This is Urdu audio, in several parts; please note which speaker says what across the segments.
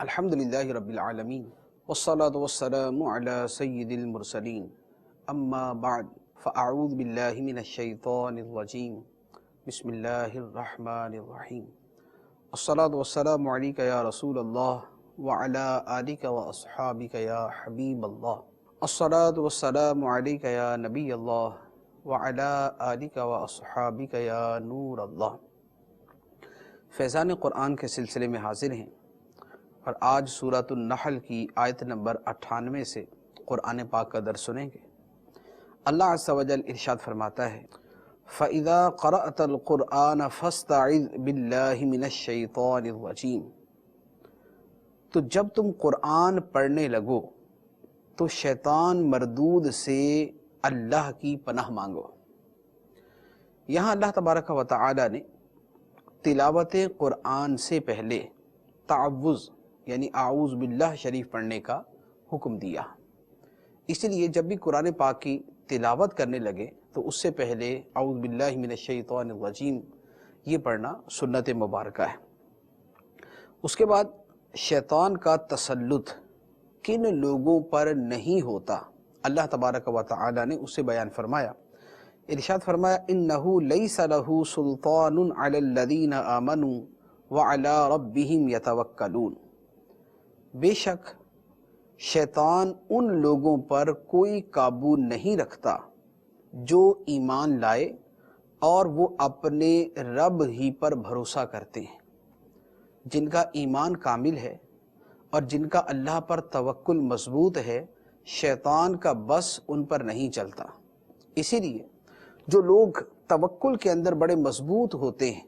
Speaker 1: الحمدللہ رب العالمین والصلاة والسلام علی سید المرسلین اما بعد فاعوذ باللہ من الشیطان الرجیم بسم اللہ الرحمن الرحیم الصلاة والسلام علیک یا رسول اللہ وعلی آلک واصحابک یا حبیب اللہ الصلاة والسلام علیک یا نبی اللہ وعلی آلک واصحابک یا نور اللہ۔ فیضان قرآن کے سلسلے میں حاضر ہیں اور آج سورۃ النحل کی آیت نمبر 98 سے قرآن پاک کا درس سنیں گے۔ اللہ عز و جل ارشاد فرماتا ہے فَإِذَا قَرَأْتَ الْقُرْآنَ فَاسْتَعِذْ بِاللَّهِ مِنَ الشَّيْطَانِ الرَّجِيمِ، تو جب تم قرآن پڑھنے لگو تو شیطان مردود سے اللہ کی پناہ مانگو۔ یہاں اللہ تبارک و تعالی نے تلاوت قرآن سے پہلے تعوذ یعنی اعوذ باللہ شریف پڑھنے کا حکم دیا۔ اس لیے جب بھی قرآن پاک کی تلاوت کرنے لگے تو اس سے پہلے اعوذ باللہ من الشیطان الرجیم یہ پڑھنا سنت مبارکہ ہے۔ اس کے بعد شیطان کا تسلط کن لوگوں پر نہیں ہوتا اللہ تبارک و تعالی نے اسے بیان فرمایا۔ ارشاد فرمایا انہ لیس لہ سلطان علی الذین آمنوا وعلی ربہم یتوکلون، بے شک شیطان ان لوگوں پر کوئی قابو نہیں رکھتا جو ایمان لائے اور وہ اپنے رب ہی پر بھروسہ کرتے ہیں۔ جن کا ایمان کامل ہے اور جن کا اللہ پر توکل مضبوط ہے، شیطان کا بس ان پر نہیں چلتا۔ اسی لیے جو لوگ توکل کے اندر بڑے مضبوط ہوتے ہیں،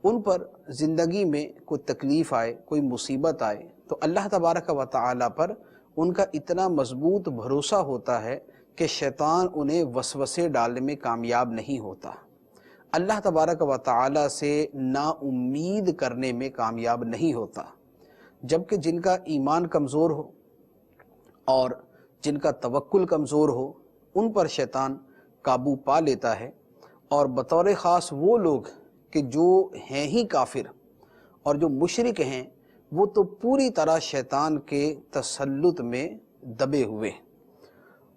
Speaker 1: ان پر زندگی میں کوئی تکلیف آئے، کوئی مصیبت آئے تو اللہ تبارک و تعالی پر ان کا اتنا مضبوط بھروسہ ہوتا ہے کہ شیطان انہیں وسوسے ڈالنے میں کامیاب نہیں ہوتا، اللہ تبارک و تعالی سے نا امید کرنے میں کامیاب نہیں ہوتا۔ جبکہ جن کا ایمان کمزور ہو اور جن کا توکل کمزور ہو، ان پر شیطان قابو پا لیتا ہے، اور بطور خاص وہ لوگ کہ جو ہیں ہی کافر اور جو مشرک ہیں، وہ تو پوری طرح شیطان کے تسلط میں دبے ہوئے۔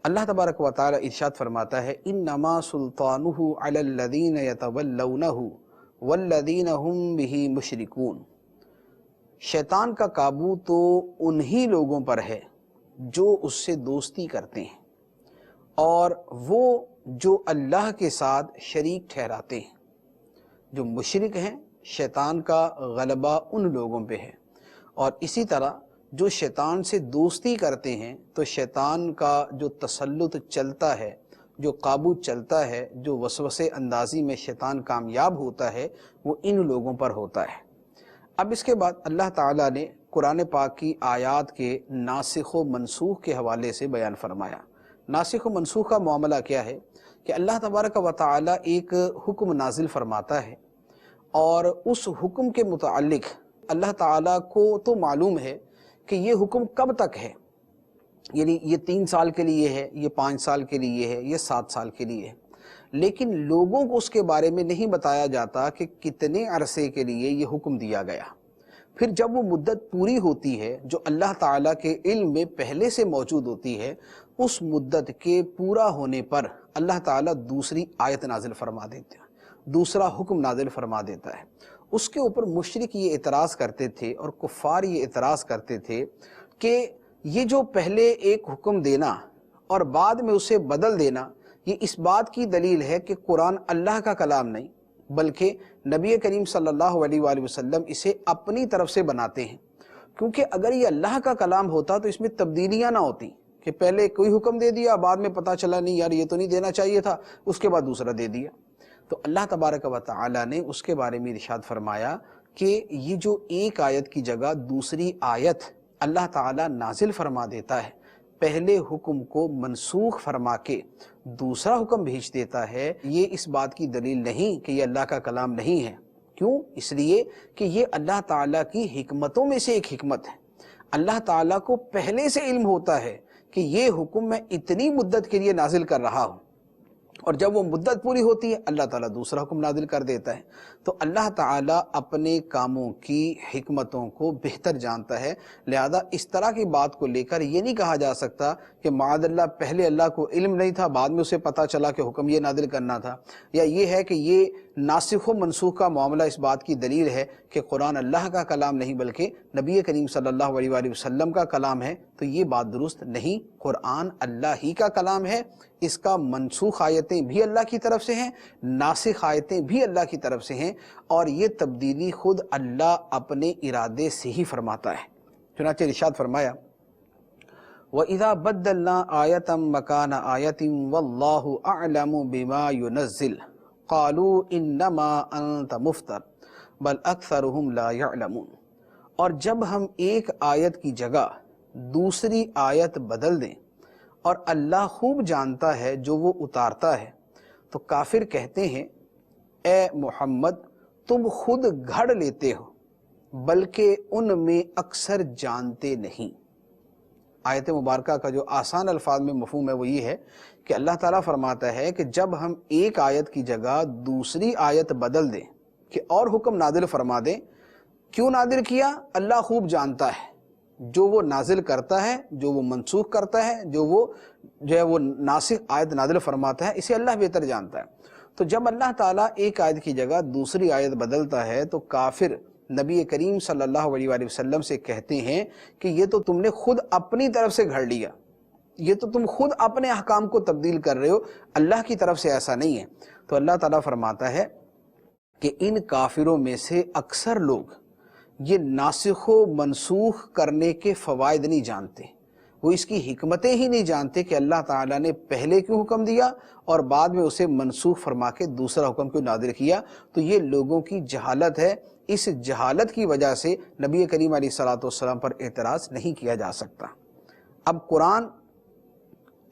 Speaker 1: اللہ تبارک و تعالی ارشاد فرماتا ہے انما سلطانہ علی الذین یتولونہ والذین ہم بہ مشرکون، شیطان کا قابو تو انہی لوگوں پر ہے جو اس سے دوستی کرتے ہیں اور وہ جو اللہ کے ساتھ شریک ٹھہراتے ہیں۔ جو مشرک ہیں، شیطان کا غلبہ ان لوگوں پہ ہے، اور اسی طرح جو شیطان سے دوستی کرتے ہیں تو شیطان کا جو تسلط چلتا ہے، جو قابو چلتا ہے، جو وسوسے اندازی میں شیطان کامیاب ہوتا ہے، وہ ان لوگوں پر ہوتا ہے۔ اب اس کے بعد اللہ تعالیٰ نے قرآن پاک کی آیات کے ناسخ و منسوخ کے حوالے سے بیان فرمایا۔ ناسخ و منسوخ کا معاملہ کیا ہے کہ اللہ تبارک و تعالی ایک حکم نازل فرماتا ہے، اور اس حکم کے متعلق اللہ تعالیٰ کو تو معلوم ہے کہ یہ حکم کب تک ہے، یعنی یہ 3 سال کے لیے ہے، یہ 5 سال کے لیے ہے، یہ 7 سال کے لیے ہے، لیکن لوگوں کو اس کے بارے میں نہیں بتایا جاتا کہ کتنے عرصے کے لیے یہ حکم دیا گیا۔ پھر جب وہ مدت پوری ہوتی ہے جو اللہ تعالیٰ کے علم میں پہلے سے موجود ہوتی ہے، اس مدت کے پورا ہونے پر اللہ تعالیٰ دوسری آیت نازل فرما دیتے ہیں، دوسرا حکم نازل فرما دیتا ہے۔ اس کے اوپر مشرک یہ اعتراض کرتے تھے اور کفار یہ اعتراض کرتے تھے کہ یہ جو پہلے ایک حکم دینا اور بعد میں اسے بدل دینا، یہ اس بات کی دلیل ہے کہ قرآن اللہ کا کلام نہیں بلکہ نبی کریم صلی اللہ علیہ وآلہ وسلم اسے اپنی طرف سے بناتے ہیں۔ کیونکہ اگر یہ اللہ کا کلام ہوتا تو اس میں تبدیلیاں نہ ہوتی کہ پہلے کوئی حکم دے دیا، بعد میں پتہ چلا نہیں یار یہ تو نہیں دینا چاہیے تھا، اس کے بعد دوسرا دے دیا۔ تو اللہ تبارک و تعالی نے اس کے بارے میں ارشاد فرمایا کہ یہ جو ایک آیت کی جگہ دوسری آیت اللہ تعالی نازل فرما دیتا ہے، پہلے حکم کو منسوخ فرما کے دوسرا حکم بھیج دیتا ہے، یہ اس بات کی دلیل نہیں کہ یہ اللہ کا کلام نہیں ہے۔ کیوں؟ اس لیے کہ یہ اللہ تعالیٰ کی حکمتوں میں سے ایک حکمت ہے۔ اللہ تعالیٰ کو پہلے سے علم ہوتا ہے کہ یہ حکم میں اتنی مدت کے لیے نازل کر رہا ہوں، اور جب وہ مدت پوری ہوتی ہے اللہ تعالیٰ دوسرا حکم نازل کر دیتا ہے۔ تو اللہ تعالیٰ اپنے کاموں کی حکمتوں کو بہتر جانتا ہے، لہذا اس طرح کی بات کو لے کر یہ نہیں کہا جا سکتا کہ معاذ اللہ پہلے اللہ کو علم نہیں تھا، بعد میں اسے پتہ چلا کہ حکم یہ نازل کرنا تھا، یا یہ ہے کہ یہ ناسخ و منسوخ کا معاملہ اس بات کی دلیل ہے کہ قرآن اللہ کا کلام نہیں بلکہ نبی کریم صلی اللہ علیہ وآلہ وسلم کا کلام ہے۔ تو یہ بات درست نہیں، قرآن اللہ ہی کا کلام ہے، اس کا منسوخ آیتیں بھی اللہ کی طرف سے ہیں، ناسخ آیتیں بھی اللہ کی طرف سے ہیں، اور یہ تبدیلی خود اللہ اپنے ارادے سے ہی فرماتا ہے۔ چنانچہ ارشاد فرمایا وَإِذَا بَدَّلْنَا آیَةً مَكَانَ آیَةٍ وَاللَّهُ أَعْلَمُ بِمَا يُنَزِّلُ قَالُوا إِنَّمَا أَنْتَ مُفْتَرٍ بَلْ أَكْثَرُهُمْ لَا يَعْلَمُونَ۔ اور جب ہم ایک آیت کی جگہ دوسری آیت بدل دیں اور اللہ خوب جانتا ہے جو وہ اتارتا ہے، تو کافر کہتے ہیں اے محمد تم خود گھڑ لیتے ہو بلکہ ان میں اکثر جانتے نہیں۔ آیت مبارکہ کا جو آسان الفاظ میں مفہوم ہے وہ یہ ہے کہ اللہ تعالیٰ فرماتا ہے کہ جب ہم ایک آیت کی جگہ دوسری آیت بدل دیں کہ اور حکم نازل فرما دیں، کیوں نازل کیا اللہ خوب جانتا ہے، جو وہ نازل کرتا ہے، جو وہ منسوخ کرتا ہے، جو ہے وہ ناسخ آیت نازل فرماتا ہے، اسے اللہ بہتر جانتا ہے۔ تو جب اللہ تعالیٰ ایک آیت کی جگہ دوسری آیت بدلتا ہے تو کافر نبی کریم صلی اللہ علیہ وآلہ وسلم سے کہتے ہیں کہ یہ تو تم نے خود اپنی طرف سے گھڑ لیا، یہ تو تم خود اپنے احکام کو تبدیل کر رہے ہو، اللہ کی طرف سے ایسا نہیں ہے۔ تو اللہ تعالیٰ فرماتا ہے کہ ان کافروں میں سے اکثر لوگ یہ ناسخ و منسوخ کرنے کے فوائد نہیں جانتے، وہ اس کی حکمتیں ہی نہیں جانتے کہ اللہ تعالیٰ نے پہلے کیوں حکم دیا اور بعد میں اسے منسوخ فرما کے دوسرا حکم کیوں نازل کیا۔ تو یہ لوگوں کی جہالت ہے، اس جہالت کی وجہ سے نبی کریم علیہ الصلوۃ والسلام پر اعتراض نہیں کیا جا سکتا۔ اب قرآن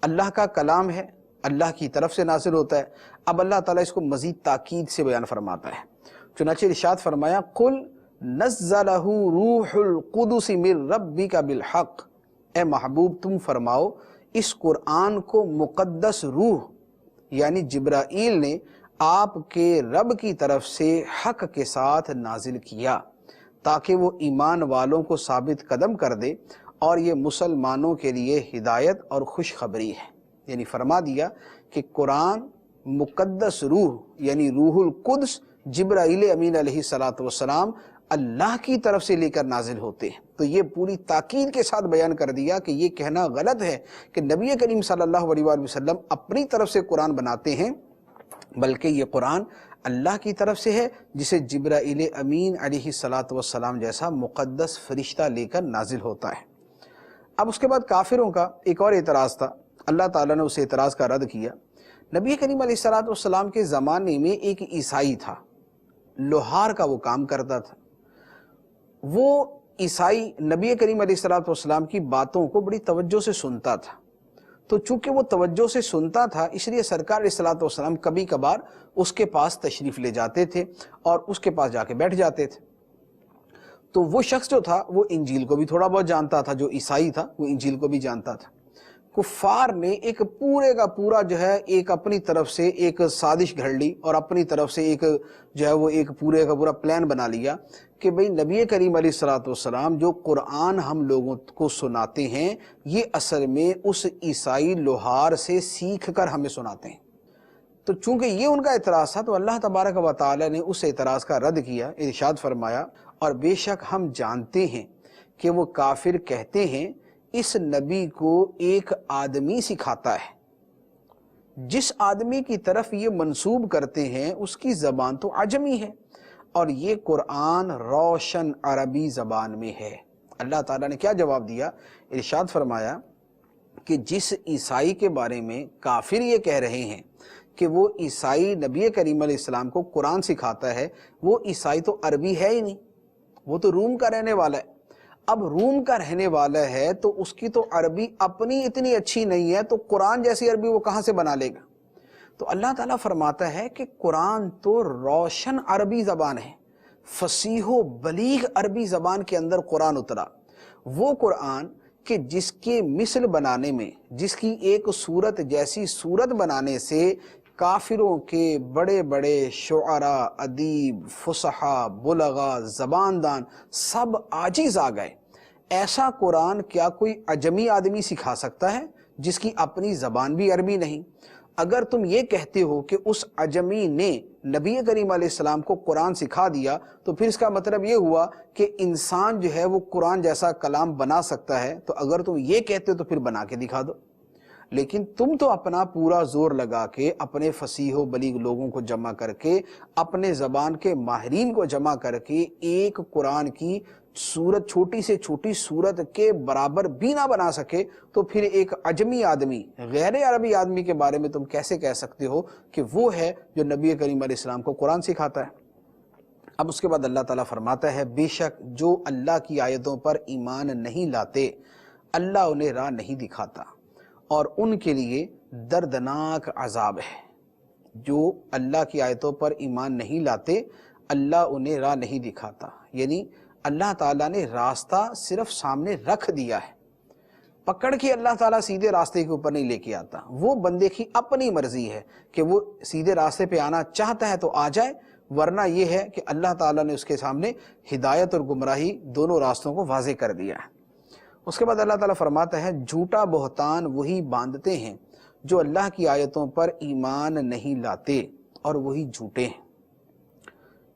Speaker 1: اللہ کا کلام ہے، اللہ کی طرف سے نازل ہوتا ہے، اب اللہ تعالیٰ اس کو مزید تاکید سے بیان فرماتا ہے۔ چنانچہ ارشاد فرمایا قل نزلہ روح القدس من ربک بالحق، اے محبوب تم فرماؤ اس قرآن کو مقدس روح یعنی جبرائیل نے آپ کے رب کی طرف سے حق کے ساتھ نازل کیا تاکہ وہ ایمان والوں کو ثابت قدم کر دے، اور یہ مسلمانوں کے لیے ہدایت اور خوشخبری ہے۔ یعنی فرما دیا کہ قرآن مقدس روح یعنی روح القدس جبرائیل امین علیہ السلام اللہ کی طرف سے لے کر نازل ہوتے ہیں۔ تو یہ پوری تاکید کے ساتھ بیان کر دیا کہ یہ کہنا غلط ہے کہ نبی کریم صلی اللہ علیہ وآلہ وسلم اپنی طرف سے قرآن بناتے ہیں، بلکہ یہ قرآن اللہ کی طرف سے ہے جسے جبرائیل امین علیہ السلام جیسا مقدس فرشتہ لے کر نازل ہوتا ہے۔ اب اس کے بعد کافروں کا ایک اور اعتراض تھا، اللہ تعالیٰ نے اس اعتراض کا رد کیا۔ نبی کریم علیہ السلام کے زمانے میں ایک عیسائی تھا، لوہار کا وہ کام کرتا تھا۔ وہ عیسائی نبی کریم علیہ السلام کی باتوں کو بڑی توجہ سے سنتا تھا، تو چونکہ وہ توجہ سے سنتا تھا اس لیے سرکار علیہ السلام کبھی کبھار اس کے پاس تشریف لے جاتے تھے اور اس کے پاس جا کے بیٹھ جاتے تھے۔ تو وہ شخص جو تھا وہ انجیل کو بھی تھوڑا بہت جانتا تھا، جو عیسائی تھا وہ انجیل کو بھی جانتا تھا۔ کفار نے ایک پورے کا پورا جو ہے ایک اپنی طرف سے ایک سازش گھڑ لی اور اپنی طرف سے ایک جو ہے وہ ایک پورے کا پورا پلان بنا لیا کہ بھئی نبی کریم علیہ السلام جو قرآن ہم لوگوں کو سناتے ہیں یہ اصل میں اس عیسائی لوہار سے سیکھ کر ہمیں سناتے ہیں۔ تو چونکہ یہ ان کا اعتراض تھا تو اللہ تبارک و تعالی نے اس اعتراض کا رد کیا، ارشاد فرمایا اور بے شک ہم جانتے ہیں کہ وہ کافر کہتے ہیں اس نبی کو ایک آدمی سکھاتا ہے، جس آدمی کی طرف یہ منسوب کرتے ہیں اس کی زبان تو عجمی ہے اور یہ قرآن روشن عربی زبان میں ہے۔ اللہ تعالیٰ نے کیا جواب دیا؟ ارشاد فرمایا کہ جس عیسائی کے بارے میں کافر یہ کہہ رہے ہیں کہ وہ عیسائی نبی کریم علیہ السلام کو قرآن سکھاتا ہے، وہ عیسائی تو عربی ہے ہی نہیں، وہ تو روم کا رہنے والا ہے۔ اب روم کا رہنے والا ہے تو اس کی تو عربی اپنی اتنی اچھی نہیں ہے، تو قرآن جیسی عربی وہ کہاں سے بنا لے گا؟ تو اللہ تعالیٰ فرماتا ہے کہ قرآن تو روشن عربی زبان ہے، فصیح و بلیغ عربی زبان کے اندر قرآن اترا، وہ قرآن کہ جس کے مثل بنانے میں، جس کی ایک صورت جیسی صورت بنانے سے کافروں کے بڑے بڑے شعراء، ادیب، فصحاء، بلغاء، زبان دان سب عاجز آ گئے۔ ایسا قرآن کیا کوئی عجمی آدمی سکھا سکتا ہے جس کی اپنی زبان بھی عربی نہیں؟ اگر تم یہ کہتے ہو کہ اس عجمی نے نبی کریم علیہ السلام کو قرآن سکھا دیا تو پھر اس کا مطلب یہ ہوا کہ انسان جو ہے وہ قرآن جیسا کلام بنا سکتا ہے۔ تو اگر تم یہ کہتے ہو تو پھر بنا کے دکھا دو۔ لیکن تم تو اپنا پورا زور لگا کے اپنے فصیح و بلیغ لوگوں کو جمع کر کے، اپنے زبان کے ماہرین کو جمع کر کے ایک قرآن کی سورت، چھوٹی سے چھوٹی سورت کے برابر بھی نہ بنا سکے، تو پھر ایک عجمی آدمی، غیر عربی آدمی کے بارے میں تم کیسے کہہ سکتے ہو کہ وہ ہے جو نبی کریم علیہ السلام کو قرآن سکھاتا ہے؟ اب اس کے بعد اللہ تعالیٰ فرماتا ہے، بے شک جو اللہ کی آیتوں پر ایمان نہیں لاتے اللہ انہیں راہ نہیں دکھاتا اور ان کے لیے دردناک عذاب ہے۔ جو اللہ کی آیتوں پر ایمان نہیں لاتے اللہ انہیں راہ نہیں دکھاتا، یعنی اللہ تعالیٰ نے راستہ صرف سامنے رکھ دیا ہے، پکڑ کے اللہ تعالیٰ سیدھے راستے کے اوپر نہیں لے کے آتا۔ وہ بندے کی اپنی مرضی ہے کہ وہ سیدھے راستے پہ آنا چاہتا ہے تو آ جائے، ورنہ یہ ہے کہ اللہ تعالیٰ نے اس کے سامنے ہدایت اور گمراہی دونوں راستوں کو واضح کر دیا ہے۔ اس کے بعد اللہ تعالیٰ فرماتا ہے، جھوٹا بہتان وہی باندھتے ہیں جو اللہ کی آیتوں پر ایمان نہیں لاتے اور وہی جھوٹے ہیں۔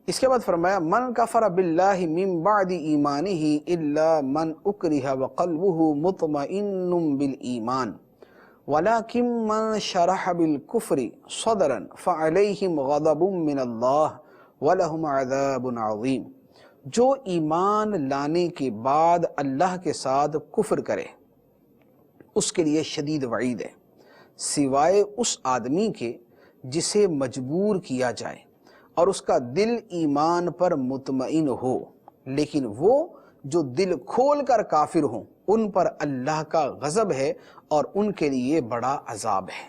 Speaker 1: اس کے بعد فرمایا، من کفر باللہ من بعد ایمانہ الا من اکرہ وقلبہ مطمئن بالایمان ولکن من شرح بالکفر صدرا فعلیہم غضب من اللہ ولہم عذاب عظیم۔ جو ایمان لانے کے بعد اللہ کے ساتھ کفر کرے اس کے لیے شدید وعید ہے، سوائے اس آدمی کے جسے مجبور کیا جائے اور اس کا دل ایمان پر مطمئن ہو، لیکن وہ جو دل کھول کر کافر ہوں ان پر اللہ کا غضب ہے اور ان کے لیے بڑا عذاب ہے۔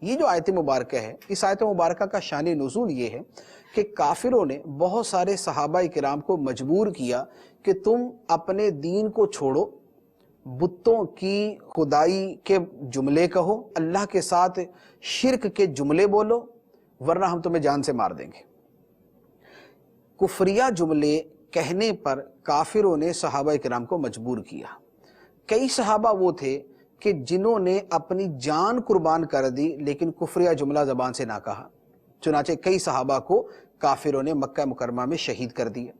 Speaker 1: یہ جو آیت مبارکہ ہے، اس آیت مبارکہ کا شان نزول یہ ہے کہ کافروں نے بہت سارے صحابہ کرام کو مجبور کیا کہ تم اپنے دین کو چھوڑو، بتوں کی خدائی کے جملے کہو، اللہ کے ساتھ شرک کے جملے بولو، ورنہ ہم تمہیں جان سے مار دیں گے۔ کفریہ جملے کہنے پر کافروں نے صحابہ کرام کو مجبور کیا۔ کئی صحابہ وہ تھے کہ جنہوں نے اپنی جان قربان کر دی لیکن کفریہ جملہ زبان سے نہ کہا، چنانچہ کئی صحابہ کو کافروں نے مکہ مکرمہ میں شہید کر دیا۔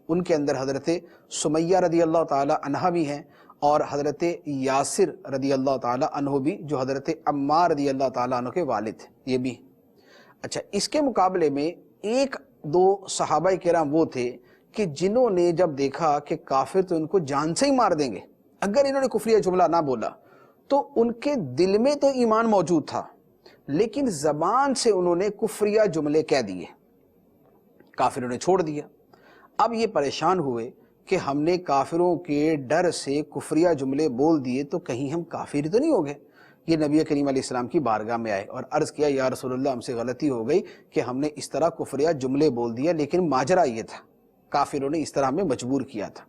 Speaker 1: ان کے اندر حضرت سمیہ رضی اللہ تعالی عنہ بھی ہیں اور حضرت یاسر رضی اللہ تعالی عنہ بھی، جو حضرت عمار رضی اللہ تعالی عنہ کے والد ہیں، یہ بھی۔ اچھا، اس کے مقابلے میں ایک دو صحابہ کرام وہ تھے کہ جنہوں نے جب دیکھا کہ کافر تو ان کو جان سے ہی مار دیں گے اگر انہوں نے کفریہ جملہ نہ بولا، تو ان کے دل میں تو ایمان موجود تھا لیکن زبان سے انہوں نے کفریہ جملے کہہ دیے، کافروں نے چھوڑ دیا۔ اب یہ پریشان ہوئے کہ ہم نے کافروں کے ڈر سے کفریہ جملے بول دیے تو کہیں ہم کافر تو نہیں ہو گئے۔ یہ نبی کریم علیہ السلام کی بارگاہ میں آئے اور عرض کیا، یا رسول اللہ، ہم سے غلطی ہو گئی کہ ہم نے اس طرح کفریہ جملے بول دیا، لیکن ماجرا یہ تھا، کافروں نے اس طرح ہمیں مجبور کیا تھا۔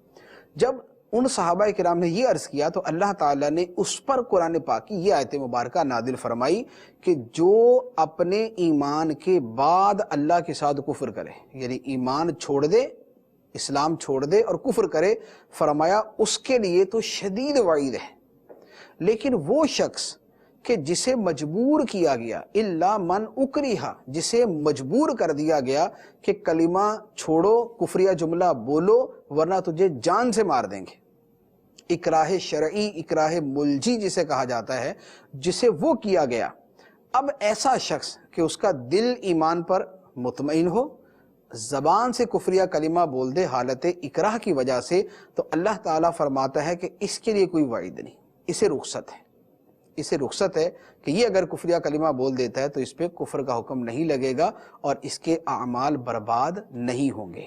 Speaker 1: جب ان صحابہ کرام نے یہ عرض کیا تو اللہ تعالیٰ نے اس پر قرآن پاک کی یہ آیت مبارکہ نازل فرمائی کہ جو اپنے ایمان کے بعد اللہ کے ساتھ کفر کرے، یعنی ایمان چھوڑ دے، اسلام چھوڑ دے اور کفر کرے، فرمایا اس کے لیے تو شدید وعید ہے۔ لیکن وہ شخص کہ جسے مجبور کیا گیا، الا من اکرہ، جسے مجبور کر دیا گیا کہ کلمہ چھوڑو، کفریہ جملہ بولو ورنہ تجھے جان سے مار دیں گے، اکراہ شرعی، اکراہ ملجی جسے کہا جاتا ہے، جسے وہ کیا گیا۔ اب ایسا شخص کہ اس کا دل ایمان پر مطمئن ہو، زبان سے کفریہ کلمہ بول دے حالت اکراہ کی وجہ سے، تو اللہ تعالیٰ فرماتا ہے کہ اس کے لیے کوئی وعید نہیں، اسے رخصت ہے، اسے رخصت ہے کہ یہ اگر کفریہ کلمہ بول دیتا ہے تو اس پہ کفر کا حکم نہیں لگے گا اور اس کے اعمال برباد نہیں ہوں گے۔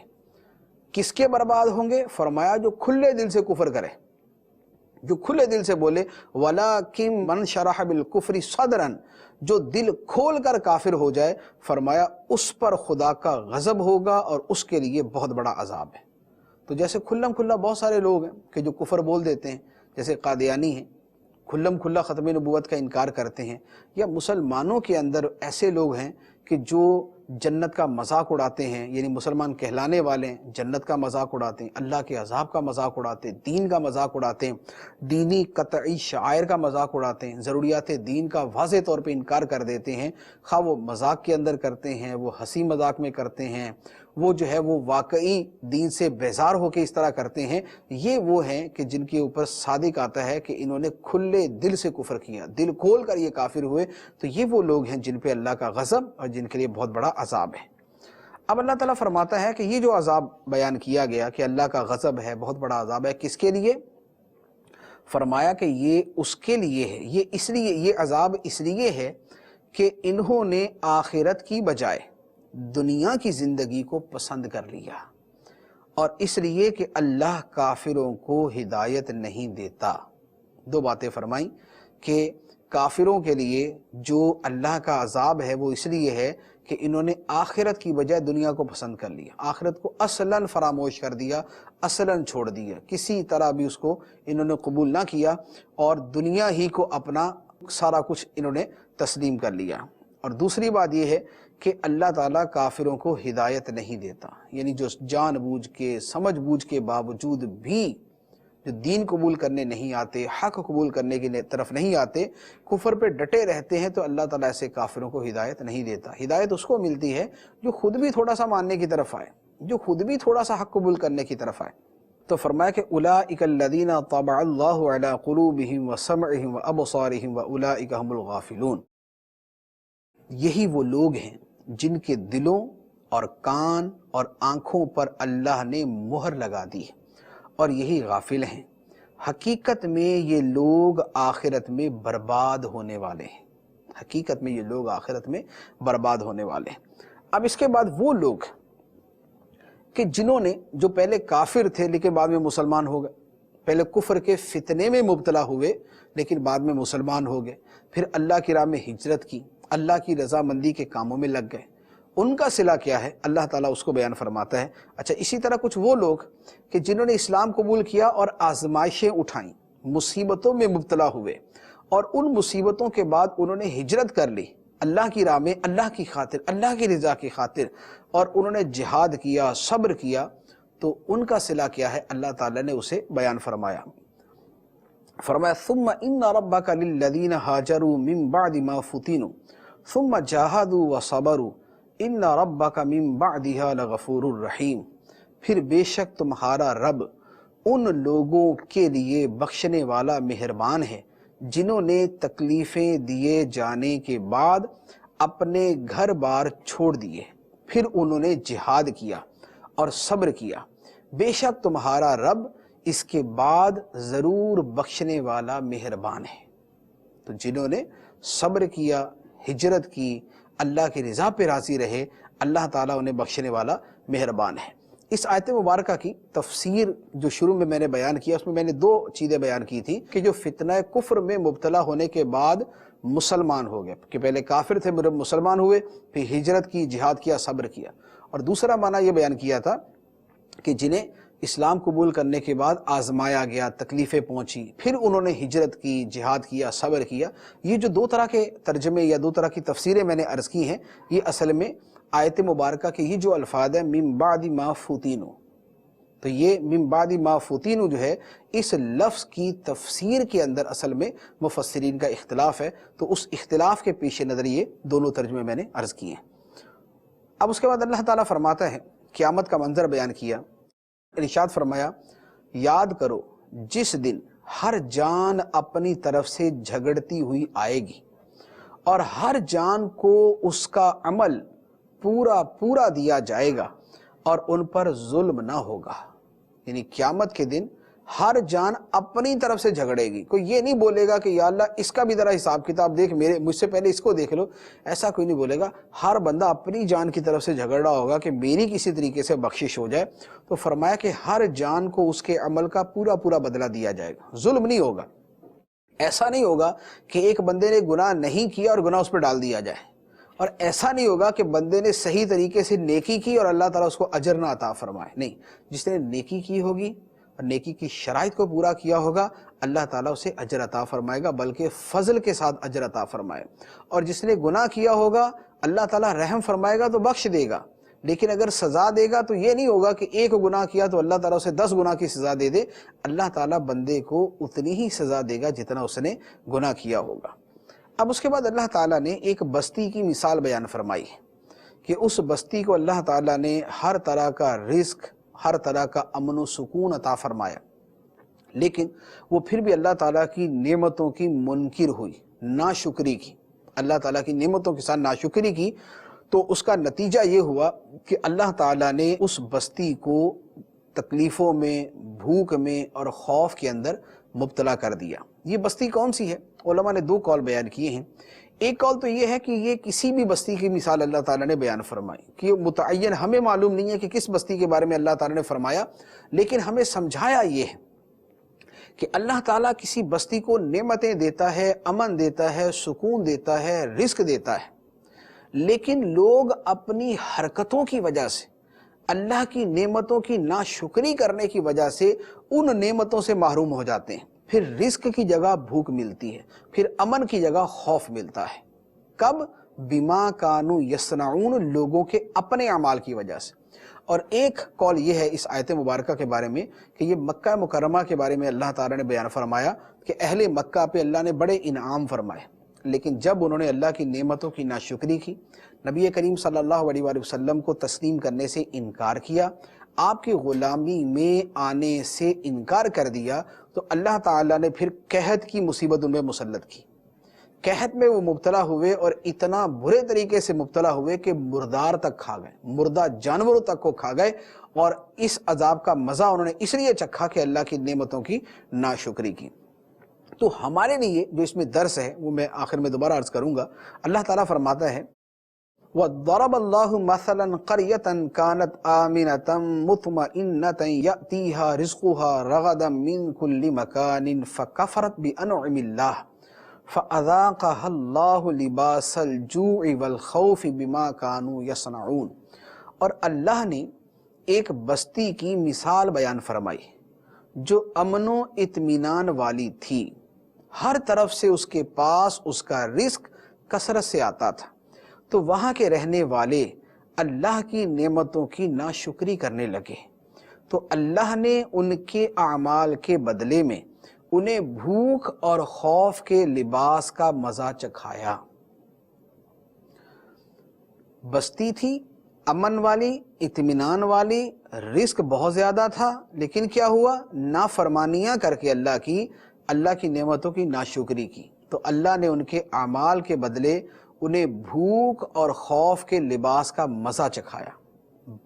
Speaker 1: کس کے برباد ہوں گے؟ فرمایا جو کھلے دل سے کفر کرے، جو کھلے دل سے بولے، وَلَكِن مَنْ شَرَحَ بِالْكُفْرِ صَدْرًا، جو دل کھول کر کافر ہو جائے، فرمایا اس پر خدا کا غضب ہوگا اور اس کے لیے بہت بڑا عذاب ہے۔ تو جیسے کھلا بہت سارے لوگ ہیں کہ جو کفر بول دیتے ہیں، جیسے قادیانی ہیں، کھلم کھلا ختم نبوت کا انکار کرتے ہیں، یا مسلمانوں کے اندر ایسے لوگ ہیں کہ جو جنت کا مذاق اڑاتے ہیں، یعنی مسلمان کہلانے والے ہیں، جنت کا مذاق اڑاتے ہیں، اللہ کے عذاب کا مذاق اڑاتے ہیں، دین کا مذاق اڑاتے ہیں، دینی قطعی شعائر کا مذاق اڑاتے ہیں، ضروریات دین کا واضح طور پہ انکار کر دیتے ہیں، خواہ وہ مذاق کے اندر کرتے ہیں، وہ ہنسی مذاق میں کرتے ہیں، وہ جو ہے وہ واقعی دین سے بیزار ہو کے اس طرح کرتے ہیں۔ یہ وہ ہیں کہ جن کے اوپر صادق آتا ہے کہ انہوں نے کھلے دل سے کفر کیا، دل کھول کر یہ کافر ہوئے، تو یہ وہ لوگ ہیں جن پہ اللہ کا غضب اور جن کے لیے بہت بڑا عذاب ہے۔ اب اللہ تعالیٰ فرماتا ہے کہ یہ جو عذاب بیان کیا گیا کہ اللہ کا غضب ہے، بہت بڑا عذاب ہے، کس کے لیے؟ فرمایا کہ یہ اس کے لیے ہے، یہ عذاب اس لیے ہے کہ انہوں نے آخرت کی بجائے دنیا کی زندگی کو پسند کر لیا، اور اس لیے کہ اللہ کافروں کو ہدایت نہیں دیتا۔ دو باتیں فرمائیں کہ کافروں کے لیے جو اللہ کا عذاب ہے وہ اس لیے ہے کہ انہوں نے آخرت کی بجائے دنیا کو پسند کر لیا، آخرت کو اصلاً فراموش کر دیا، اصلاً چھوڑ دیا، کسی طرح بھی اس کو انہوں نے قبول نہ کیا، اور دنیا ہی کو اپنا سارا کچھ انہوں نے تسلیم کر لیا۔ اور دوسری بات یہ ہے کہ اللہ تعالیٰ کافروں کو ہدایت نہیں دیتا، یعنی جو جان بوجھ کے سمجھ بوجھ کے باوجود بھی جو دین قبول کرنے نہیں آتے، حق قبول کرنے کی طرف نہیں آتے، کفر پہ ڈٹے رہتے ہیں، تو اللہ تعالیٰ ایسے کافروں کو ہدایت نہیں دیتا۔ ہدایت اس کو ملتی ہے جو خود بھی تھوڑا سا ماننے کی طرف آئے، جو خود بھی تھوڑا سا حق قبول کرنے کی طرف آئے۔ تو فرمایا کہ اولئک الذین طبع اللہ علی قلوبہم وسمعہم وابصارہم واولئک هم الغافلون، یہی وہ لوگ ہیں جن کے دلوں اور کان اور آنکھوں پر اللہ نے مہر لگا دی ہے، اور یہی غافل ہیں۔ حقیقت میں یہ لوگ آخرت میں برباد ہونے والے ہیں، حقیقت میں یہ لوگ آخرت میں برباد ہونے والے ہیں۔ اب اس کے بعد وہ لوگ کہ جنہوں نے جو پہلے کافر تھے لیکن بعد میں مسلمان ہو گئے، پہلے کفر کے فتنے میں مبتلا ہوئے لیکن بعد میں مسلمان ہو گئے، پھر اللہ کی راہ میں ہجرت کی، اللہ کی رضامندی کے کاموں میں لگ گئے، ان کا صلہ کیا ہے؟ اللہ تعالیٰ اس کو بیان فرماتا ہے۔ اچھا، اسی طرح کچھ وہ لوگ کہ جنہوں نے اسلام قبول کیا اور آزمائشیں اٹھائیں، مصیبتوں میں مبتلا ہوئے، اور ان مصیبتوں کے بعد انہوں نے ہجرت کر لی اللہ کی راہ میں، اللہ کی خاطر، اللہ کی رضا کی خاطر، اور انہوں نے جہاد کیا، صبر کیا، تو ان کا صلہ کیا ہے؟ اللہ تعالیٰ نے اسے بیان فرمایا۔ فرمایا ثم ان ربک للذین ہاجروا من بعد ما فتنوا ثم جاہدوا وصبروا ان ربک من بعدها لغفور الرحیم، پھر بے شک تمہارا رب ان لوگوں کے لیے بخشنے والا مہربان ہے جنہوں نے تکلیفیں دیے جانے کے بعد اپنے گھر بار چھوڑ دیے، پھر انہوں نے جہاد کیا اور صبر کیا، بے شک تمہارا رب اس کے بعد ضرور بخشنے والا مہربان ہے۔ تو جنہوں نے صبر کیا، ہجرت کی، اللہ کی رضا پہ راضی رہے، اللہ تعالیٰ انہیں بخشنے والا مہربان ہے۔ اس آیت مبارکہ کی تفسیر جو شروع میں نے بیان کیا، اس میں میں نے دو چیزیں بیان کی تھی کہ جو فتنہ کفر میں مبتلا ہونے کے بعد مسلمان ہو گئے، کہ پہلے کافر تھے مسلمان ہوئے، پھر ہجرت کی، جہاد کیا، صبر کیا، اور دوسرا معنی یہ بیان کیا تھا کہ جنہیں اسلام قبول کرنے کے بعد آزمایا گیا، تکلیفیں پہنچی، پھر انہوں نے ہجرت کی، جہاد کیا، صبر کیا۔ یہ جو دو طرح کے ترجمے یا دو طرح کی تفسیریں میں نے عرض کی ہیں، یہ اصل میں آیت مبارکہ کے یہ جو الفاظ ہیں من بعد ما فتنوا، تو یہ من بعد ما فتنوا جو ہے، اس لفظ کی تفسیر کے اندر اصل میں مفسرین کا اختلاف ہے، تو اس اختلاف کے پیش نظر یہ دونوں ترجمے میں نے عرض کیے ہیں۔ اب اس کے بعد اللہ تعالیٰ فرماتا ہے، قیامت کا منظر بیان کیا، ارشاد فرمایا یاد کرو جس دن ہر جان اپنی طرف سے جھگڑتی ہوئی آئے گی اور ہر جان کو اس کا عمل پورا دیا جائے گا اور ان پر ظلم نہ ہوگا۔ یعنی قیامت کے دن ہر جان اپنی طرف سے جھگڑے گی، کوئی یہ نہیں بولے گا کہ یا اللہ اس کا بھی ذرا حساب کتاب دیکھ، مجھ سے پہلے اس کو دیکھ لو، ایسا کوئی نہیں بولے گا۔ ہر بندہ اپنی جان کی طرف سے جھگڑ رہا ہوگا کہ میری کسی طریقے سے بخشش ہو جائے، تو فرمایا کہ ہر جان کو اس کے عمل کا پورا بدلہ دیا جائے گا، ظلم نہیں ہوگا۔ ایسا نہیں ہوگا کہ ایک بندے نے گناہ نہیں کیا اور گناہ اس پہ ڈال دیا جائے، اور ایسا نہیں ہوگا کہ بندے نے صحیح طریقے سے نیکی کی اور اللہ تعالیٰ اس کو اجر نہ عطا فرمائے، نہیں، جس نے نیکی کی ہوگی، اور نیکی کی شرائط کو پورا کیا ہوگا، اللہ تعالیٰ اسے اجر عطا فرمائے گا، بلکہ فضل کے ساتھ اجر عطا فرمائے۔ اور جس نے گناہ کیا ہوگا اللہ تعالیٰ رحم فرمائے گا تو بخش دے گا، لیکن اگر سزا دے گا تو یہ نہیں ہوگا کہ ایک گناہ کیا تو اللہ تعالیٰ اسے 10 گناہ کی سزا دے دے، اللہ تعالیٰ بندے کو اتنی ہی سزا دے گا جتنا اس نے گناہ کیا ہوگا۔ اب اس کے بعد اللہ تعالیٰ نے ایک بستی کی مثال بیان فرمائی کہ اس بستی کو اللہ تعالیٰ نے ہر طرح کا رزق، ہر طرح کا امن و سکون عطا فرمایا، لیکن وہ پھر بھی اللہ تعالیٰ کی نعمتوں کی منکر ہوئی، ناشکری کی، اللہ تعالیٰ کی نعمتوں کے ساتھ ناشکری کی، تو اس کا نتیجہ یہ ہوا کہ اللہ تعالیٰ نے اس بستی کو تکلیفوں میں، بھوک میں اور خوف کے اندر مبتلا کر دیا۔ یہ بستی کون سی ہے؟ علماء نے 2 قول بیان کیے ہیں۔ ایک قول تو یہ ہے کہ یہ کسی بھی بستی کی مثال اللہ تعالیٰ نے بیان فرمائی، کہ متعین ہمیں معلوم نہیں ہے کہ کس بستی کے بارے میں اللہ تعالیٰ نے فرمایا، لیکن ہمیں سمجھایا یہ ہے کہ اللہ تعالیٰ کسی بستی کو نعمتیں دیتا ہے، امن دیتا ہے، سکون دیتا ہے، رزق دیتا ہے، لیکن لوگ اپنی حرکتوں کی وجہ سے، اللہ کی نعمتوں کی ناشکری کرنے کی وجہ سے ان نعمتوں سے محروم ہو جاتے ہیں۔ پھر رزق کی جگہ بھوک ملتی ہے، پھر امن کی جگہ خوف ملتا ہے۔ کب؟ بما کانوا یصنعون، لوگوں کے اپنے اعمال کی وجہ سے۔ اور ایک قول یہ ہے اس آیت مبارکہ کے بارے میں کہ یہ مکہ مکرمہ کے بارے میں اللہ تعالیٰ نے بیان فرمایا کہ اہل مکہ پہ اللہ نے بڑے انعام فرمائے، لیکن جب انہوں نے اللہ کی نعمتوں کی ناشکری کی، نبی کریم صلی اللہ علیہ وآلہ وسلم کو تسلیم کرنے سے انکار کیا، آپ کی غلامی میں آنے سے انکار کر دیا، تو اللہ تعالیٰ نے پھر قحط کی مصیبت ان میں مسلط کی۔ قحط میں وہ مبتلا ہوئے اور اتنا برے طریقے سے مبتلا ہوئے کہ مردار تک کھا گئے، مردہ جانوروں تک کو کھا گئے، اور اس عذاب کا مزہ انہوں نے اس لیے چکھا کہ اللہ کی نعمتوں کی ناشکری کی۔ تو ہمارے لیے جو اس میں درس ہے وہ میں آخر میں دوبارہ عرض کروں گا۔ اللہ تعالیٰ فرماتا ہے وَضَرَبَ اللَّهُ مَثَلًا قَرْيَةً كَانَتْ آمِنَةً مُطْمَئِنَّةً يَأْتِيهَا رِزْقُهَا رَغَدًا مِّن كُلِّ مَكَانٍ فَكَفَرَتْ بِأَنْعُمِ اللَّهِ فَأَذَاقَهَا اللَّهُ لِبَاسَ الْجُوعِ وَالْخَوْفِ بِمَا كَانُوا يَصْنَعُونَ۔ اور اللہ نے ایک بستی کی مثال بیان فرمائی جو امن و اطمینان والی تھی، ہر طرف سے اس کے پاس اس کا رزق کثرت سے آتا تھا، تو وہاں کے رہنے والے اللہ کی نعمتوں کی ناشکری کرنے لگے، تو اللہ نے ان کے اعمال کے بدلے میں انہیں بھوک اور خوف کے لباس کا مزہ چکھایا۔ بستی تھی امن والی، اطمینان والی، رزق بہت زیادہ تھا، لیکن کیا ہوا؟ نافرمانیاں کر کے اللہ کی نعمتوں کی ناشکری کی، تو اللہ نے ان کے اعمال کے بدلے انہیں بھوک اور خوف کے لباس کا مزہ چکھایا۔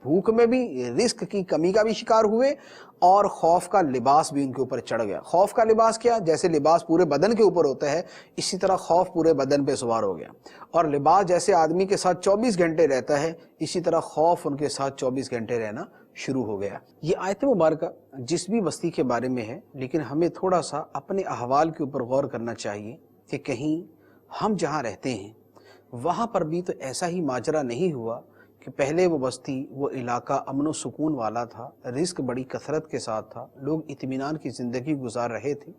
Speaker 1: بھوک میں بھی، رزق کی کمی کا بھی شکار ہوئے، اور خوف کا لباس بھی ان کے اوپر چڑھ گیا۔ خوف کا لباس کیا؟ جیسے لباس پورے بدن کے اوپر ہوتا ہے، اسی طرح خوف پورے بدن پہ سوار ہو گیا، اور لباس جیسے آدمی کے ساتھ 24 گھنٹے رہتا ہے، اسی طرح خوف ان کے ساتھ 24 گھنٹے رہنا شروع ہو گیا۔ یہ آیت مبارکہ جس بھی بستی کے بارے میں ہے، لیکن ہمیں تھوڑا سا اپنے احوال کے اوپر غور کرنا چاہیے کہ کہیں ہم جہاں رہتے ہیں وہاں پر بھی تو ایسا ہی ماجرا نہیں ہوا کہ پہلے وہ بستی، وہ علاقہ امن و سکون والا تھا، رزق بڑی کثرت کے ساتھ تھا، لوگ اطمینان کی زندگی گزار رہے تھے،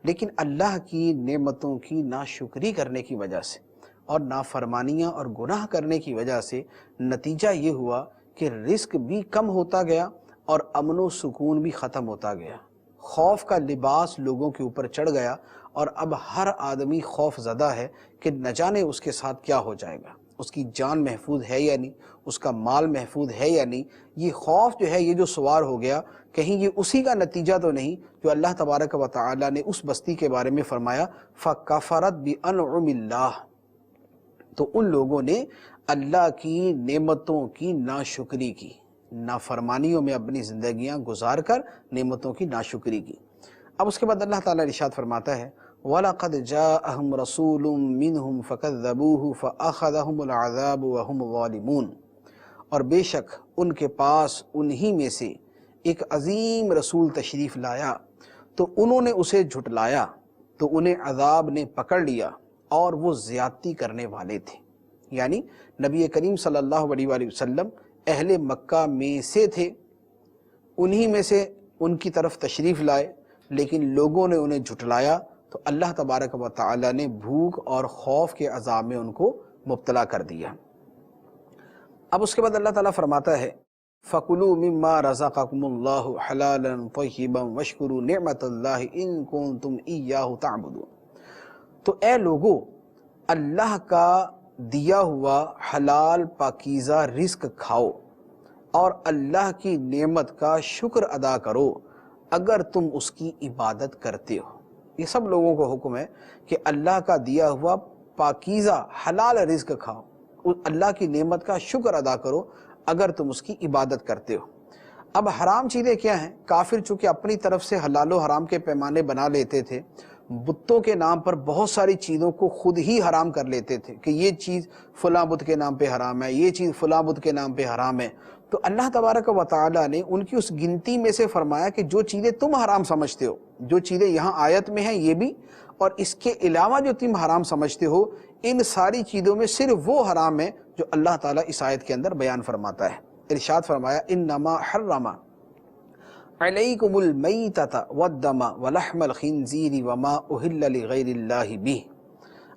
Speaker 1: لیکن اللہ کی نعمتوں کی ناشکری کرنے کی وجہ سے اور نافرمانیاں اور گناہ کرنے کی وجہ سے نتیجہ یہ ہوا کہ رزق بھی کم ہوتا گیا اور امن و سکون بھی ختم ہوتا گیا، خوف کا لباس لوگوں کے اوپر چڑھ گیا، اور اب ہر آدمی خوف زدہ ہے کہ نہ جانے اس کے ساتھ کیا ہو جائے گا، اس کی جان محفوظ ہے یا نہیں، اس کا مال محفوظ ہے یا نہیں۔ یہ خوف جو ہے، یہ جو سوار ہو گیا، کہیں یہ اسی کا نتیجہ تو نہیں جو اللہ تبارک و تعالی نے اس بستی کے بارے میں فرمایا فَكَفَرَتْ بِأَنْعُمِ اللَّهِ، تو ان لوگوں نے اللہ کی نعمتوں کی ناشکری کی، نافرمانیوں میں اپنی زندگیاں گزار کر نعمتوں کی ناشکری کی۔ اب اس کے بعد اللہ تعالیٰ ارشاد فرماتا ہے وَلَقَدْ جَاءَهُمْ رَسُولٌ مِّنْهُمْ فَكَذَّبُوهُ فَأَخَذَهُمُ الْعَذَابُ وَهُمْ ظَالِمُونَ، اور بے شک ان کے پاس انہی میں سے ایک عظیم رسول تشریف لایا، تو انہوں نے اسے جھٹلایا، تو انہیں عذاب نے پکڑ لیا، اور وہ زیادتی کرنے والے تھے۔ یعنی نبی کریم صلی اللہ علیہ وآلہ وسلم اہل مکہ میں سے تھے، انہی میں سے ان کی طرف تشریف لائے لیکن لوگوں نے انہیں جھٹلایا تو اللہ تبارک و تعالی نے بھوک اور خوف کے عذاب میں ان کو مبتلا کر دیا۔ اب اس کے بعد اللہ تعالیٰ فرماتا ہے فَكُلُوا مِمَّا رَزَقَكُمُ اللَّهُ حَلَالًا طَيِّبًا وَاشْكُرُوا نِعْمَةَ اللَّهِ إِن كُنتُمْ إِيَّاهُ تَعْبُدُونَ۔ تو اے لوگو، اللہ کا دیا ہوا حلال پاکیزہ رزق کھاؤ اور اللہ کی نعمت کا شکر ادا کرو اگر تم اس کی عبادت کرتے ہو۔ یہ سب لوگوں کو حکم ہے کہ اللہ کا دیا ہوا پاکیزہ حلال رزق کھاؤ، اللہ کی نعمت کا شکر ادا کرو اگر تم اس کی عبادت کرتے ہو۔ اب حرام چیزیں کیا ہیں؟ کافر چونکہ اپنی طرف سے حلال و حرام کے پیمانے بنا لیتے تھے، بتوں کے نام پر بہت ساری چیزوں کو خود ہی حرام کر لیتے تھے کہ یہ چیز فلاں بت کے نام پہ حرام ہے، یہ چیز فلاں بت کے نام پہ حرام ہے۔ تو اللہ تبارک و تعالیٰ نے ان کی اس گنتی میں سے فرمایا کہ جو چیزیں تم حرام سمجھتے ہو، جو چیزیں یہاں آیت میں ہیں یہ بھی، اور اس کے علاوہ جو تم حرام سمجھتے ہو، ان ساری چیزوں میں صرف وہ حرام ہے جو اللہ تعالیٰ اس آیت کے اندر بیان فرماتا ہے۔ ارشاد فرمایا انما حرم علیکم المیتۃ والدم ولحم الخنزیر وما اہل لغیر اللہ بہ۔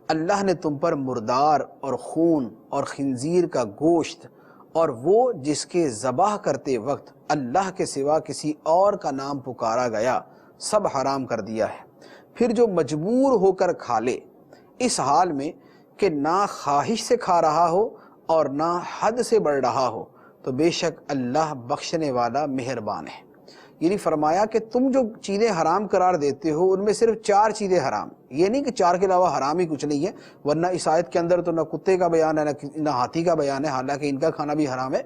Speaker 1: اللہ نے تم پر مردار اور خون اور خنزیر کا گوشت اور وہ جس کے ذبح کرتے وقت اللہ کے سوا کسی اور کا نام پکارا گیا سب حرام کر دیا ہے۔ پھر جو مجبور ہو کر کھا لے، اس حال میں کہ نہ خواہش سے کھا رہا ہو اور نہ حد سے بڑھ رہا ہو، تو بے شک اللہ بخشنے والا مہربان ہے۔ یعنی فرمایا کہ تم جو چیزیں حرام قرار دیتے ہو ان میں صرف 4 چیزیں حرام، یہ نہیں کہ 4 کے علاوہ حرام ہی کچھ نہیں ہے، ورنہ اس آیت کے اندر تو نہ کتے کا بیان ہے نہ ہاتھی کا بیان ہے، حالانکہ ان کا کھانا بھی حرام ہے۔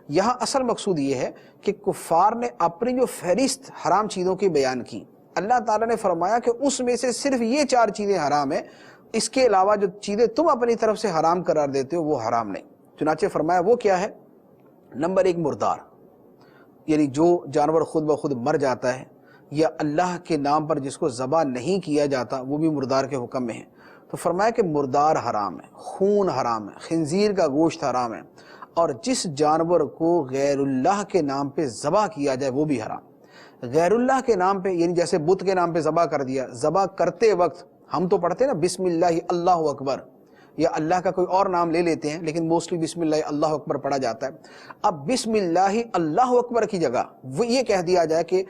Speaker 1: یہاں اصل مقصود یہ ہے کہ کفار نے اپنی جو فہرست حرام چیزوں کی بیان کی، اللہ تعالیٰ نے فرمایا کہ اس میں سے صرف یہ 4 چیزیں حرام ہیں، اس کے علاوہ جو چیزیں تم اپنی طرف سے حرام قرار دیتے ہو وہ حرام نہیں۔ چنانچہ فرمایا وہ کیا ہے؟ نمبر 1 مردار، یعنی جو جانور خود بخود مر جاتا ہے یا اللہ کے نام پر جس کو ذبح نہیں کیا جاتا وہ بھی مردار کے حکم میں ہے۔ تو فرمایا کہ مردار حرام ہے، خون حرام ہے، خنزیر کا گوشت حرام ہے، اور جس جانور کو غیر اللہ کے نام پہ ذبح کیا جائے وہ بھی حرام۔ غیر اللہ کے نام پہ یعنی جیسے بت کے نام پہ ذبح کر دیا، ذبح کرتے وقت ہم تو پڑھتے ہیں نا بسم اللہ اللہ اکبر، یا اللہ کا کوئی اور نام لے لیتے ہیں لیکن موسٹلی بسم اللہ اللہ اکبر پڑھا جاتا ہے۔ اب بسم اللہ اللہ اکبر کی جگہ وہ یہ کہہ دیا جائے کہ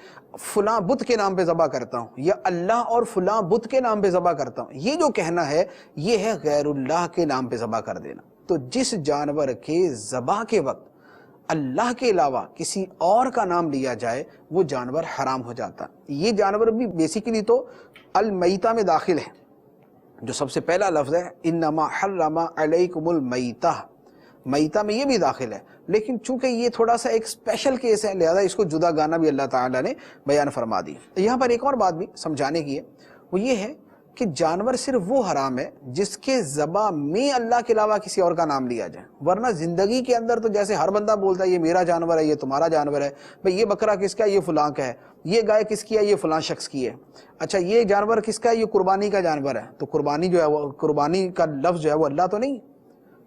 Speaker 1: فلاں بت کے نام پہ ذبح کرتا ہوں یا اللہ اور فلاں بت کے نام پہ ذبح کرتا ہوں، یہ جو کہنا ہے یہ ہے غیر اللہ کے نام پہ ذبح کر دینا۔ تو جس جانور کے ذبح کے وقت اللہ کے علاوہ کسی اور کا نام لیا جائے وہ جانور حرام ہو جاتا۔ یہ جانور بھی بیسیکلی تو المیتہ میں داخل ہے، جو سب سے پہلا لفظ ہے انما حرم علیکم المیتہ، میتہ میں یہ بھی داخل ہے، لیکن چونکہ یہ تھوڑا سا ایک اسپیشل کیس ہے لہذا اس کو جدا گانا بھی اللہ تعالیٰ نے بیان فرما دی۔ یہاں پر ایک اور بات بھی سمجھانے کی ہے، وہ یہ ہے کہ جانور صرف وہ حرام ہے جس کے ذبح میں اللہ کے علاوہ کسی اور کا نام لیا جائے، ورنہ زندگی کے اندر تو جیسے ہر بندہ بولتا ہے یہ میرا جانور ہے، یہ تمہارا جانور ہے، بھئی یہ بکرا کس کا ہے؟ یہ فلاں کا ہے، یہ گائے کس کی ہے؟ یہ فلاں شخص کی ہے، اچھا یہ جانور کس کا ہے؟ یہ قربانی کا جانور ہے، تو قربانی جو ہے وہ قربانی کا لفظ جو ہے وہ اللہ تو نہیں،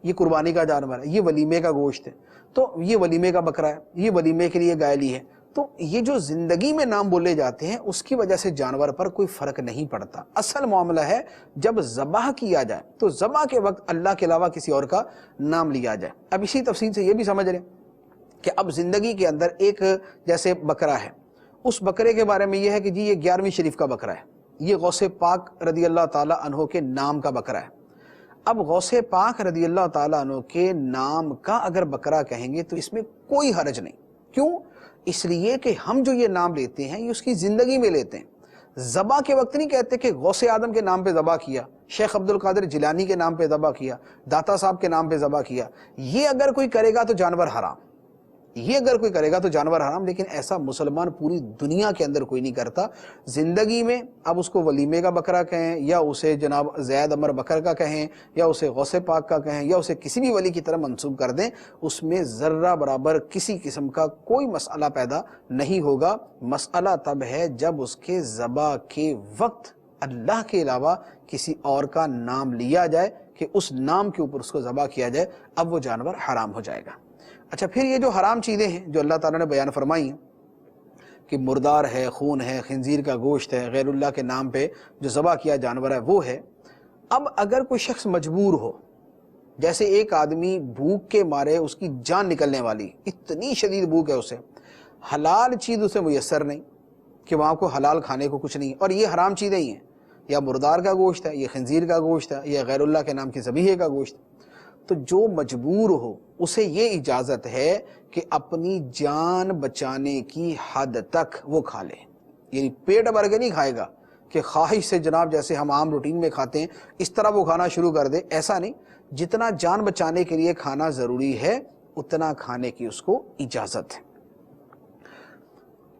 Speaker 1: یہ قربانی کا جانور ہے، یہ ولیمے کا گوشت ہے، تو یہ ولیمے کا بکرا ہے، یہ ولیمے کے لیے گائے لی ہے۔ تو یہ جو زندگی میں نام بولے جاتے ہیں اس کی وجہ سے جانور پر کوئی فرق نہیں پڑتا۔ اصل معاملہ ہے جب ذبح کیا جائے تو ذبح کے وقت اللہ کے علاوہ کسی اور کا نام لیا جائے۔ اب اسی تفصیل سے یہ بھی سمجھ رہے ہیں کہ اب زندگی کے اندر ایک جیسے بکرا ہے، اس بکرے کے بارے میں یہ ہے کہ جی یہ 11ویں شریف کا بکرا ہے، یہ غوث پاک رضی اللہ تعالیٰ عنہ کے نام کا بکرا ہے۔ اب غوث پاک رضی اللہ تعالیٰ عنہ کے نام کا اگر بکرا کہیں گے تو اس میں کوئی حرج نہیں۔ کیوں؟ اس لیے کہ ہم جو یہ نام لیتے ہیں یہ اس کی زندگی میں لیتے ہیں، ذبح کے وقت نہیں کہتے کہ غوث آدم کے نام پہ ذبح کیا، شیخ عبد القادر جیلانی کے نام پہ ذبح کیا، داتا صاحب کے نام پہ ذبح کیا۔ یہ اگر کوئی کرے گا تو جانور حرام، یہ اگر کوئی کرے گا تو جانور حرام، لیکن ایسا مسلمان پوری دنیا کے اندر کوئی نہیں کرتا۔ زندگی میں اب اس کو ولیمے کا بکرا کہیں یا اسے جناب زید عمر بکر کا کہیں یا اسے غوث پاک کا کہیں یا اسے کسی بھی ولی کی طرح منسوب کر دیں، اس میں ذرہ برابر کسی قسم کا کوئی مسئلہ پیدا نہیں ہوگا۔ مسئلہ تب ہے جب اس کے ذبح کے وقت اللہ کے علاوہ کسی اور کا نام لیا جائے کہ اس نام کے اوپر اس کو ذبح کیا جائے، اب وہ جانور حرام ہو جائے گا۔ اچھا پھر یہ جو حرام چیزیں ہیں جو اللہ تعالیٰ نے بیان فرمائی ہیں کہ مردار ہے، خون ہے، خنزیر کا گوشت ہے، غیر اللہ کے نام پہ جو ذبح کیا جانور ہے وہ ہے۔ اب اگر کوئی شخص مجبور ہو، جیسے ایک آدمی بھوک کے مارے اس کی جان نکلنے والی، اتنی شدید بھوک ہے اسے، حلال چیز اسے میسر نہیں کہ وہاں کو حلال کھانے کو کچھ نہیں، اور یہ حرام چیزیں ہی ہیں، یا مردار کا گوشت ہے، یہ خنزیر کا گوشت ہے، یا غیر اللہ کے نام کی ذبیحے کا گوشت، تو جو مجبور ہو اسے یہ اجازت ہے کہ اپنی جان بچانے کی حد تک وہ کھا لے، یعنی پیٹ بھر کے نہیں کھائے گا کہ خواہش سے جناب جیسے ہم عام روٹین میں کھاتے ہیں اس طرح وہ کھانا شروع کر دے، ایسا نہیں، جتنا جان بچانے کے لیے کھانا ضروری ہے اتنا کھانے کی اس کو اجازت ہے،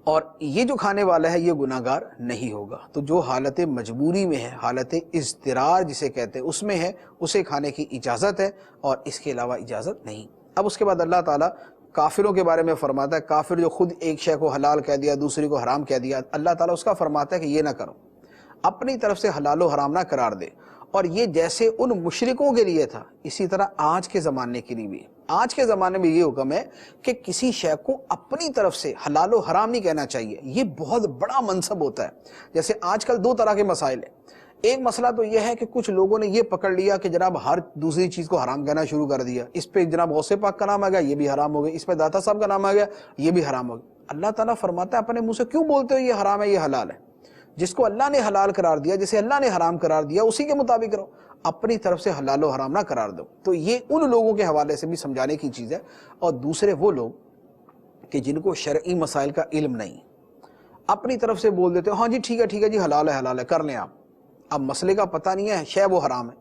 Speaker 1: اور یہ جو کھانے والا ہے یہ گناہگار نہیں ہوگا۔ تو جو حالت مجبوری میں ہے، حالت اضطرار جسے کہتے ہیں، اس میں ہے، اسے کھانے کی اجازت ہے، اور اس کے علاوہ اجازت نہیں۔ اب اس کے بعد اللہ تعالیٰ کافروں کے بارے میں فرماتا ہے، کافر جو خود ایک شے کو حلال کہہ دیا دوسری کو حرام کہہ دیا، اللہ تعالیٰ اس کا فرماتا ہے کہ یہ نہ کرو، اپنی طرف سے حلال و حرام نہ قرار دے۔ اور یہ جیسے ان مشرکوں کے لیے تھا اسی طرح آج کے زمانے کے لیے بھی، آج کے زمانے میں یہ حکم ہے کہ کسی شے کو اپنی طرف سے حلال و حرام نہیں کہنا چاہیے، یہ بہت بڑا منصب ہوتا ہے۔ جیسے آج کل دو طرح کے مسائل ہیں، ایک مسئلہ تو یہ ہے کہ کچھ لوگوں نے یہ پکڑ لیا کہ جناب ہر دوسری چیز کو حرام کہنا شروع کر دیا، اس پہ جناب غوث پاک کا نام آ گیا یہ بھی حرام ہو گیا، اس پہ داتا صاحب کا نام آ گیا یہ بھی حرام ہو گیا۔ اللہ تعالیٰ فرماتا ہے اپنے منہ سے کیوں بولتے ہو یہ حرام ہے یہ حلال ہے؟ جس کو اللہ نے حلال قرار دیا، جسے اللہ نے حرام قرار دیا اسی کے مطابق رہو، اپنی طرف سے حلال و حرام نہ قرار دو۔ تو یہ ان لوگوں کے حوالے سے بھی سمجھانے کی چیز ہے۔ اور دوسرے وہ لوگ کہ جن کو شرعی مسائل کا علم نہیں، اپنی طرف سے بول دیتے ہاں جی ٹھیک ہے جی حلال ہے کر لیں آپ، اب مسئلے کا پتہ نہیں ہے، شے وہ حرام ہے،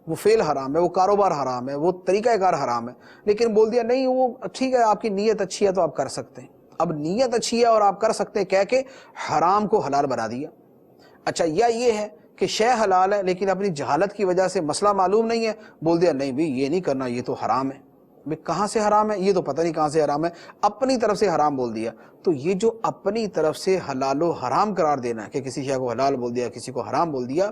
Speaker 1: وہ فعل حرام ہے، وہ کاروبار حرام ہے، وہ طریقہ کار حرام ہے، لیکن بول دیا نہیں وہ ٹھیک ہے آپ کی نیت اچھی ہے تو آپ کر سکتے ہیں۔ اب نیت اچھی ہے اور آپ کر سکتے ہیں کہہ کے حرام کو حلال بنا دیا۔ اچھا یا یہ ہے کہ شے حلال ہے لیکن اپنی جہالت کی وجہ سے مسئلہ معلوم نہیں ہے، بول دیا نہیں بھی یہ نہیں کرنا یہ تو حرام ہے۔ بھئی کہاں سے حرام ہے؟ یہ تو پتہ نہیں کہاں سے حرام ہے، اپنی طرف سے حرام بول دیا۔ تو یہ جو اپنی طرف سے حلال و حرام قرار دینا ہے کہ کسی شے کو حلال بول دیا کسی کو حرام بول دیا،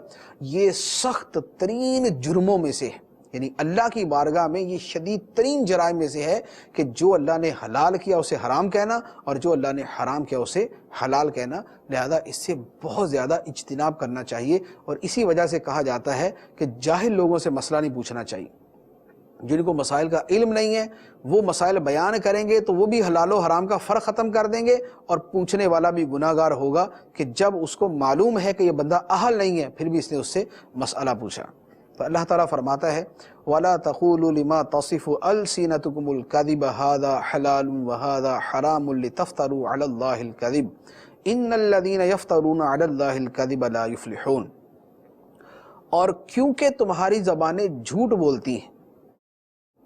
Speaker 1: یہ سخت ترین جرموں میں سے ہے، یعنی اللہ کی بارگاہ میں یہ شدید ترین جرائم میں سے ہے کہ جو اللہ نے حلال کیا اسے حرام کہنا اور جو اللہ نے حرام کیا اسے حلال کہنا، لہذا اس سے بہت زیادہ اجتناب کرنا چاہیے۔ اور اسی وجہ سے کہا جاتا ہے کہ جاہل لوگوں سے مسئلہ نہیں پوچھنا چاہیے، جن کو مسائل کا علم نہیں ہے وہ مسائل بیان کریں گے تو وہ بھی حلال و حرام کا فرق ختم کر دیں گے، اور پوچھنے والا بھی گناہ گار ہوگا کہ جب اس کو معلوم ہے کہ یہ بندہ اہل نہیں ہے پھر بھی اس نے اس سے مسئلہ پوچھا۔ تو اللہ تعالیٰ فرماتا ہے وَلَا تَقُولُوا لِمَا تَصِفُ أَلْسِنَتُكُمُ الْكَذِبَ هَذَا حَلَالٌ وَهَذَا حَرَامٌ لِتَفْتَرُوا عَلَى اللَّهِ الْكَذِبَ إِنَّ الَّذِينَ يَفْتَرُونَ عَلَى اللَّهِ الْكَذِبَ لَا يُفْلِحُونَ، اور کیونکہ تمہاری زبانیں جھوٹ بولتی ہیں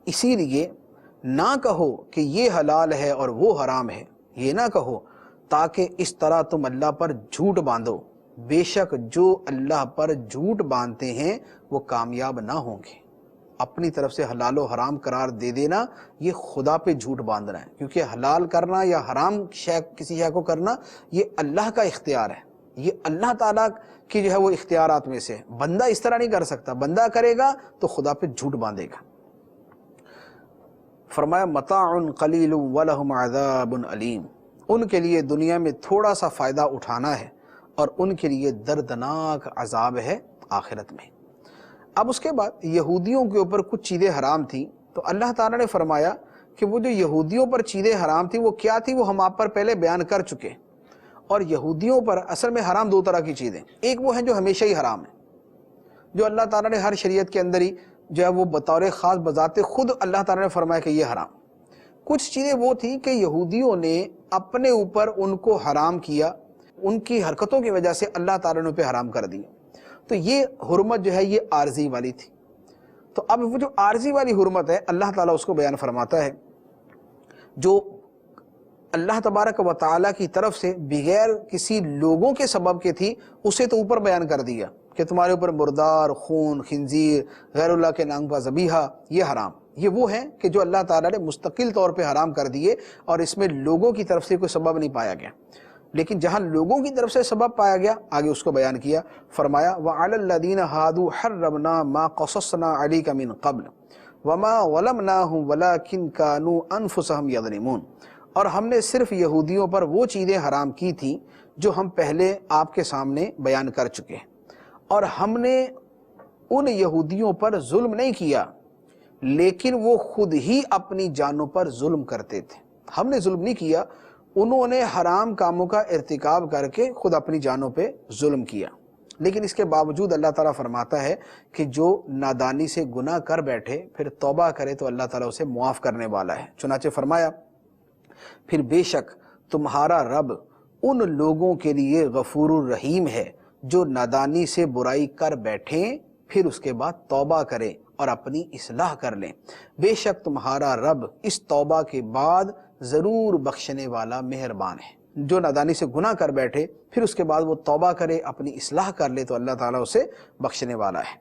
Speaker 1: اسی لیے نہ کہو کہ یہ حلال ہے اور وہ حرام ہے، یہ نہ کہو تاکہ اس طرح تم اللہ پر جھوٹ باندھو، بے شک جو اللہ پر جھوٹ باندھتے ہیں وہ کامیاب نہ ہوں گے۔ اپنی طرف سے حلال و حرام قرار دے دینا یہ خدا پہ جھوٹ باندھنا ہے، کیونکہ حلال کرنا یا حرام شے کسی شے کو کرنا یہ اللہ کا اختیار ہے، یہ اللہ تعالیٰ کی جو ہے وہ اختیارات میں سے ہے، بندہ اس طرح نہیں کر سکتا، بندہ کرے گا تو خدا پہ جھوٹ باندھے گا۔ فرمایا متاع قلیل ولہم عذاب علیم، ان کے لیے دنیا میں تھوڑا سا فائدہ اٹھانا ہے اور ان کے لیے دردناک عذاب ہے آخرت میں۔ اب اس کے بعد یہودیوں کے اوپر کچھ چیزیں حرام تھیں، تو اللہ تعالیٰ نے فرمایا کہ وہ جو یہودیوں پر چیزیں حرام تھیں وہ کیا تھی، وہ ہم آپ پر پہلے بیان کر چکے۔ اور یہودیوں پر اصل میں حرام دو طرح کی چیزیں، ایک وہ ہیں جو ہمیشہ ہی حرام ہیں، جو اللہ تعالیٰ نے ہر شریعت کے اندر ہی جو ہے وہ بطور خاص بذات خود اللہ تعالیٰ نے فرمایا کہ یہ حرام۔ کچھ چیزیں وہ تھیں کہ یہودیوں نے اپنے اوپر ان کو حرام کیا، ان کی حرکتوں کی وجہ سے اللہ تعالیٰ نے ان پہ حرام کر دیا، تو یہ حرمت جو ہے یہ عارضی والی تھی۔ تو اب وہ جو عارضی والی حرمت ہے اللہ تعالیٰ اس کو بیان فرماتا ہے، جو اللہ تبارک و تعالیٰ کی طرف سے بغیر کسی لوگوں کے سبب کے تھی اسے تو اوپر بیان کر دیا کہ تمہارے اوپر مردار، خون، خنزیر، غیر اللہ کے نام کا ذبیحہ یہ حرام، یہ وہ ہیں کہ جو اللہ تعالیٰ نے مستقل طور پہ حرام کر دیے اور اس میں لوگوں کی طرف سے کوئی سبب نہیں پایا گیا۔ لیکن جہاں لوگوں کی طرف سے سبب پایا گیا آگے اس کو بیان کیا، فرمایا وَعَلَى الَّذِينَ هَادُوا حَرَّمْنَا مَا قَصَصْنَا عَلَيْكَ مِن قَبْلِ وَمَا ظَلَمْنَاهُمْ وَلَكِنْ كَانُوا أَنفُسَهُمْ يَظْلِمُونَ، اور ہم نے صرف یہودیوں پر وہ چیزیں حرام کی تھیں جو ہم پہلے آپ کے سامنے بیان کر چکے ہیں، اور ہم نے ان یہودیوں پر ظلم نہیں کیا، لیکن وہ خود ہی اپنی جانوں پر ظلم کرتے تھے۔ ہم نے ظلم نہیں کیا، انہوں نے حرام کاموں کا ارتکاب کر کے خود اپنی جانوں پہ ظلم کیا۔ لیکن اس کے باوجود اللہ تعالیٰ فرماتا ہے کہ جو نادانی سے گناہ کر بیٹھے پھر توبہ کرے تو اللہ تعالیٰ اسے معاف کرنے والا ہے۔ چنانچہ فرمایا، پھر بے شک تمہارا رب ان لوگوں کے لیے غفور الرحیم ہے جو نادانی سے برائی کر بیٹھیں پھر اس کے بعد توبہ کریں اور اپنی اصلاح کر لیں۔ بے شک تمہارا رب اس توبہ کے بعد ضرور بخشنے والا مہربان ہے۔ جو نادانی سے گناہ کر بیٹھے پھر اس کے بعد وہ توبہ کرے، اپنی اصلاح کر لے تو اللہ تعالیٰ اسے بخشنے والا ہے۔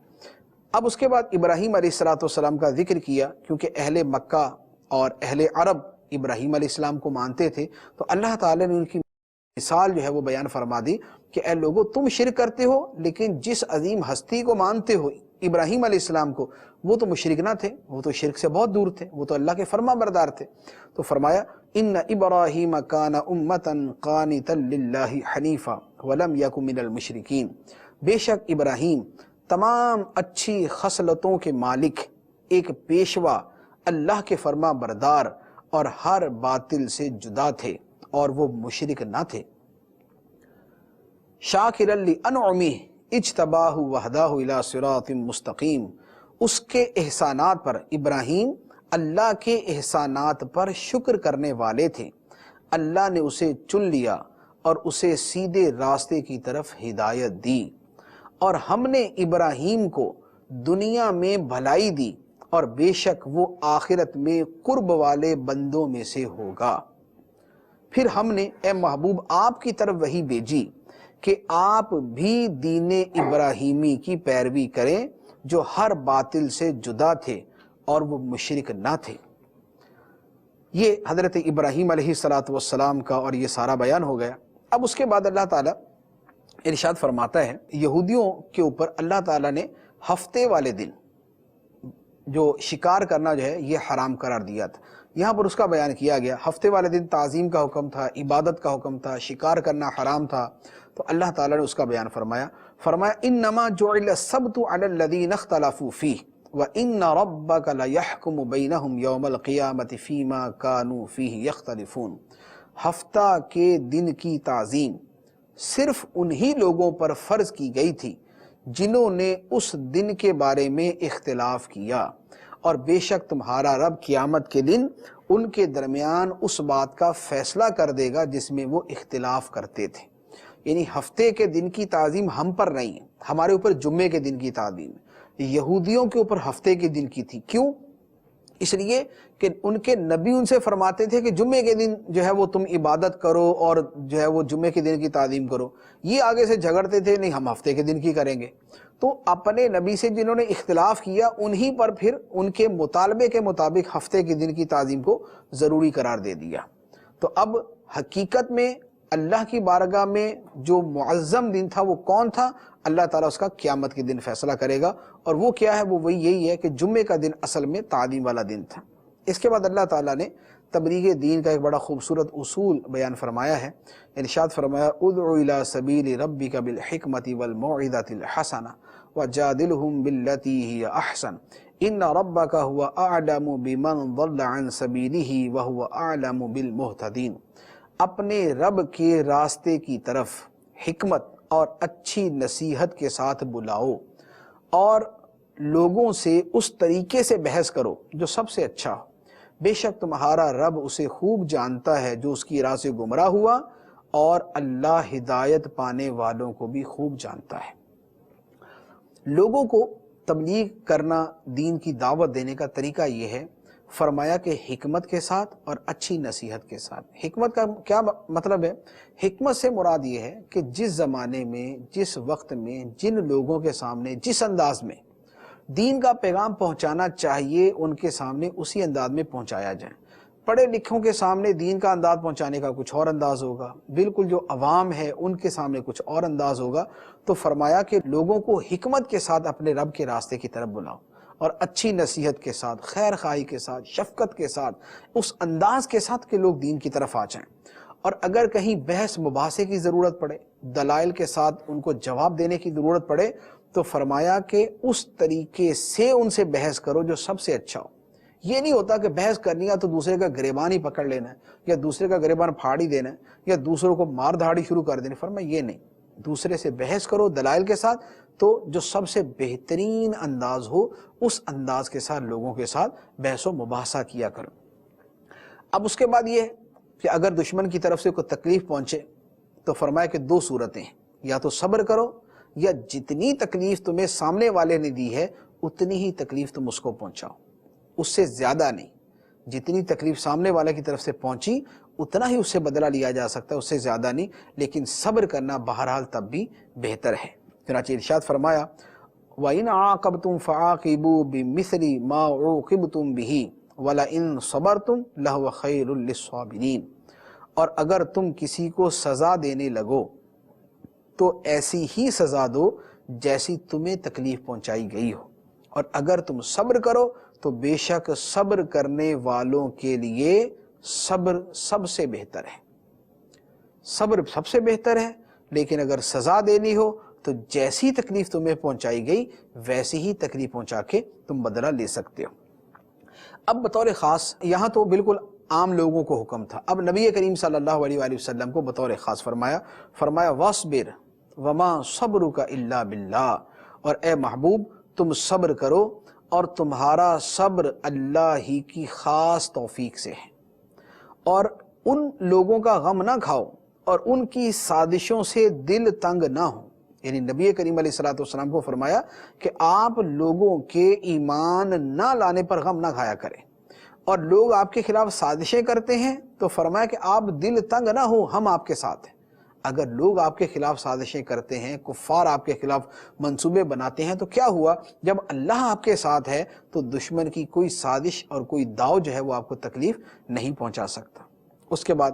Speaker 1: اب اس کے بعد ابراہیم علیہ السلام کا ذکر کیا، کیونکہ اہل مکہ اور اہل عرب ابراہیم علیہ السلام کو مانتے تھے، تو اللہ تعالیٰ نے ان کی مثال جو ہے وہ بیان فرما دی کہ اے لوگو، تم شرک کرتے ہو لیکن جس عظیم ہستی کو مانتے ہو ابراہیم علیہ السلام کو، وہ تو مشرک نہ تھے، وہ تو شرک سے بہت دور تھے، وہ تو اللہ کے فرما بردار تھے۔ تو فرمایا، ان ابراہیم کان امتا قانتا للہ حنیفا ولم یک من المشرکین، بے شک ابراہیم تمام اچھی خصلتوں کے مالک، ایک پیشوا، اللہ کے فرما بردار اور ہر باطل سے جدا تھے، اور وہ مشرک نہ تھے۔ شاکرا لانعمہ اجتباہ وہداہ الی صراط مستقیم، اس کے احسانات پر، ابراہیم اللہ کے احسانات پر شکر کرنے والے تھے، اللہ نے اسے چن لیا اور اسے سیدھے راستے کی طرف ہدایت دی، اور ہم نے ابراہیم کو دنیا میں بھلائی دی، اور بے شک وہ آخرت میں قرب والے بندوں میں سے ہوگا۔ پھر ہم نے اے محبوب آپ کی طرف وحی بھیجی کہ آپ بھی دین ابراہیمی کی پیروی کریں جو ہر باطل سے جدا تھے اور وہ مشرک نہ تھے۔ یہ حضرت ابراہیم علیہ السلام کا اور یہ سارا بیان ہو گیا۔ اب اس کے بعد اللہ تعالیٰ ارشاد فرماتا ہے، یہودیوں کے اوپر اللہ تعالیٰ نے ہفتے والے دن جو شکار کرنا جو ہے یہ حرام قرار دیا تھا، یہاں پر اس کا بیان کیا گیا۔ ہفتے والے دن تعظیم کا حکم تھا، عبادت کا حکم تھا، شکار کرنا حرام تھا، تو اللہ تعالیٰ نے اس کا بیان فرمایا۔ انما جعل السبت علی الذین اختلفوا فیہ وان ربک لیحکم بینہم یوم القیامۃ فیما کانوا فیہ یختلفون، ہفتہ کے دن کی تعظیم صرف انہی لوگوں پر فرض کی گئی تھی جنہوں نے اس دن کے بارے میں اختلاف کیا، اور بے شک تمہارا رب قیامت کے دن ان کے درمیان اس بات کا فیصلہ کر دے گا جس میں وہ اختلاف کرتے تھے۔ یعنی ہفتے کے دن کی تعظیم ہم پر نہیں ہے، ہمارے اوپر جمعے کے دن کی تعظیم ہے، یہودیوں کے اوپر ہفتے کے دن کی تھی۔ کیوں؟ اس لیے کہ ان کے نبی ان سے فرماتے تھے کہ جمعے کے دن جو ہے وہ تم عبادت کرو اور جو ہے وہ جمعے کے دن کی تعظیم کرو، یہ آگے سے جھگڑتے تھے نہیں ہم ہفتے کے دن کی کریں گے۔ تو اپنے نبی سے جنہوں نے اختلاف کیا انہی پر پھر ان کے مطالبے کے مطابق ہفتے کے دن کی تعظیم کو ضروری قرار دے دیا۔ تو اب حقیقت میں اللہ کی بارگاہ میں جو معظم دن تھا وہ کون تھا؟ اللہ تعالیٰ اس کا قیامت کے دن فیصلہ کرے گا، اور وہ کیا ہے؟ وہ وہی یہی ہے کہ جمعے کا دن اصل میں تعظیم والا دن تھا۔ اس کے بعد اللہ تعالیٰ نے تبلیغ دین کا ایک بڑا خوبصورت اصول بیان فرمایا ہے۔ ارشاد فرمایا، ادعو الی سبیل ربک بالحکمۃ والموعظۃ الحسنہ وجادلہم باللتی ہی احسن ان ربک هو اعلم بمن ضل عن سبیلہ وہو اعلم بالمہتدین۔ اپنے رب کے راستے کی طرف حکمت اور اچھی نصیحت کے ساتھ بلاؤ، اور لوگوں سے اس طریقے سے بحث کرو جو سب سے اچھا ہو، بے شک تمہارا رب اسے خوب جانتا ہے جو اس کی راہ سے گمراہ ہوا، اور اللہ ہدایت پانے والوں کو بھی خوب جانتا ہے۔ لوگوں کو تبلیغ کرنا، دین کی دعوت دینے کا طریقہ یہ ہے، فرمایا کہ حکمت کے ساتھ اور اچھی نصیحت کے ساتھ۔ حکمت کا کیا مطلب ہے؟ حکمت سے مراد یہ ہے کہ جس زمانے میں، جس وقت میں، جن لوگوں کے سامنے جس انداز میں دین کا پیغام پہنچانا چاہیے ان کے سامنے اسی انداز میں پہنچایا جائے۔ پڑھے لکھوں کے سامنے دین کا انداز پہنچانے کا کچھ اور انداز ہوگا، بالکل جو عوام ہے ان کے سامنے کچھ اور انداز ہوگا۔ تو فرمایا کہ لوگوں کو حکمت کے ساتھ اپنے رب کے راستے کی طرف بلاؤ، اور اچھی نصیحت کے ساتھ، خیر خواہی کے ساتھ، شفقت کے ساتھ، اس انداز کے ساتھ کہ لوگ دین کی طرف آ جائیں۔ اور اگر کہیں بحث مباحثے کی ضرورت پڑے، دلائل کے ساتھ ان کو جواب دینے کی ضرورت پڑے، تو فرمایا کہ اس طریقے سے ان سے بحث کرو جو سب سے اچھا ہو۔ یہ نہیں ہوتا کہ بحث کرنی ہے تو دوسرے کا گریبان ہی پکڑ لینا ہے، یا دوسرے کا گریبان پھاڑ ہی دینا ہے، یا دوسروں کو مار دھاڑی شروع کر دینی۔ فرمایا یہ نہیں، دوسرے سے بحث کرو دلائل کے ساتھ، تو جو سب سے بہترین انداز ہو اس انداز کے ساتھ لوگوں کے ساتھ بحث و مباحثہ کیا کرو۔ اب اس کے بعد یہ ہے کہ اگر دشمن کی طرف سے کوئی تکلیف پہنچے تو فرمایا کہ دو صورتیں ہیں، یا تو صبر کرو، یا جتنی تکلیف تمہیں سامنے والے نے دی ہے اتنی ہی تکلیف تم اس کو پہنچاؤ، اس سے زیادہ نہیں۔ جتنی تکلیف سامنے والے کی طرف سے پہنچی اتنا ہی اس سے بدلہ لیا جا سکتا ہے، اس سے زیادہ نہیں، لیکن صبر کرنا بہرحال تب بھی بہتر ہے۔ چنانچہ ارشاد فرمایا وَإِنْ عَاقَبْتُمْ فَعَاقِبُوا بِمِثْلِ مَا عُوقِبْتُمْ بِهِ وَلَئِنْ صَبَرْتُمْ لَهُوَ خَيْرٌ لِلصَّابِرِينَ، اور اگر تم کسی کو سزا دینے لگو تو ایسی ہی سزا دو جیسی تمہیں تکلیف پہنچائی گئی ہو، اور اگر تم صبر کرو تو بے شک صبر کرنے والوں کے لیے صبر سب سے بہتر ہے۔ صبر سب سے بہتر ہے، لیکن اگر سزا دینی ہو تو جیسی تکلیف تمہیں پہنچائی گئی ویسی ہی تکلیف پہنچا کے تم بدلہ لے سکتے ہو۔ اب بطور خاص یہاں تو بالکل عام لوگوں کو حکم تھا، اب نبی کریم صلی اللہ علیہ وآلہ وسلم کو بطور خاص فرمایا وَاصْبِرْ وَمَا صَبْرُكَ إِلَّا بِاللَّهِ، اور اے محبوب تم صبر کرو اور تمہارا صبر اللہ ہی کی خاص توفیق سے ہے، اور ان لوگوں کا غم نہ کھاؤ اور ان کی سازشوں سے دل تنگ نہ ہو۔ یعنی نبی کریم علیہ الصلوۃ والسلام کو فرمایا کہ آپ لوگوں کے ایمان نہ لانے پر غم نہ کھایا کریں، اور لوگ آپ کے خلاف سازشیں کرتے ہیں تو فرمایا کہ آپ دل تنگ نہ ہو، ہم آپ کے ساتھ ہیں۔ اگر لوگ آپ کے خلاف سازشیں کرتے ہیں، کفار آپ کے خلاف منصوبے بناتے ہیں، تو کیا ہوا؟ جب اللہ آپ کے ساتھ ہے تو دشمن کی کوئی سازش اور کوئی داؤ جو ہے وہ آپ کو تکلیف نہیں پہنچا سکتا۔ اس کے بعد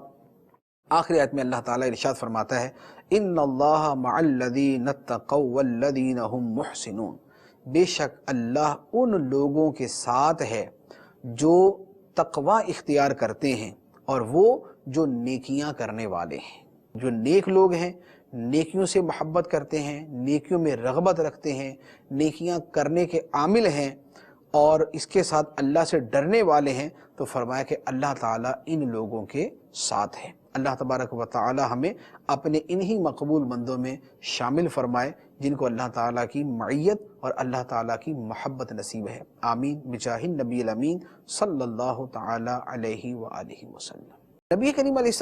Speaker 1: آخری آیت میں اللہ تعالیٰ ارشاد فرماتا ہے ان اللہ مع الذین اتقوا والذین هم محسنون، بے شک اللہ ان لوگوں کے ساتھ ہے جو تقوی اختیار کرتے ہیں اور وہ جو نیکیاں کرنے والے ہیں۔ جو نیک لوگ ہیں، نیکیوں سے محبت کرتے ہیں، نیکیوں میں رغبت رکھتے ہیں، نیکیاں کرنے کے عامل ہیں، اور اس کے ساتھ اللہ سے ڈرنے والے ہیں، تو فرمایا کہ اللہ تعالیٰ ان لوگوں کے ساتھ ہے۔ اللہ تبارک و تعالی ہمیں اپنے انہی مقبول بندوں میں شامل فرمائے جن کو اللہ تعالیٰ کی معیت اور اللہ تعالیٰ کی محبت نصیب ہے۔ آمین بجاہ النبی الامین صلی اللہ تعالی علیہ وآلہ وسلم۔ نبی کریم علیہ السلام